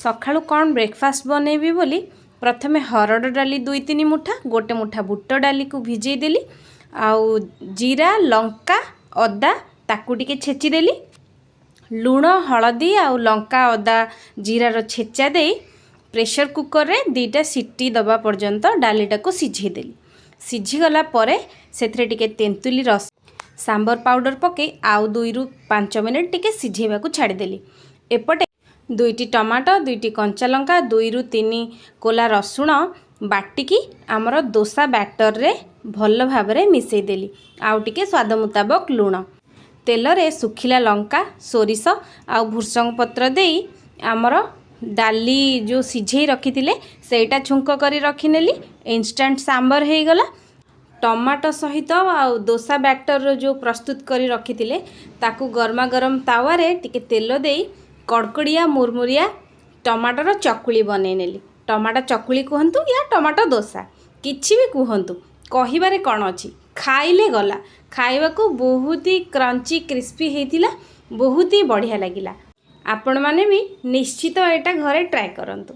सकाळू कौन ब्रेकफास्ट बनैबी बोली प्रथमे हरड़ डाली 2-3 मुठा गोटे मुठा बुट डाली को भिजई देली आउ जीरा लंका अदा ताकू टिके छेची देली लुण हलदी आउ लंका अदा जीरार छेचा दे प्रेशर कुकर रे 2टा सीटी दबा पर्यंत डालीटा को सिझे देली सिझीगला परे सेथरे टिके तेंतुली रस सांबर पाउडर पके आउ 2 रु 5 मिनिट टिके सिझेबा को छाड़ी देली एपटे 2टी टमाटो 2टी कंचा लंका 2 रु 3 कोला रसुण बाटिकी आमर दोसा बैटर रे भल भाव रे मिसई देली आउ टिके स्वाद मुताबक लुण तेल रे सुखिला लंका सोरिष आउ भुर्संग पत्र देई आमर डाली जो सिझे रखी सेटा छुंक करी रखिनेली इंस्टेंट सांबर हो गला टमाटो सहित आउ दोसा बैटर जो प्रस्तुत करी रखी ताकू गर्मा गरम तावा रे टिके तेल देई कड़कड़िया मुरमुरिया टमाटर चकुली बनै नेली टमाटो चकुली कहतु या टमाटो दोसा किछि भी कहतु कहिबारे कौन अच्छी खाइले गला खाइबा को बहुत ही क्रंची क्रिस्पी होता बहुत ही बढ़िया लगिला आपण माने भी निश्चित एटा घरे ट्राए करंतु।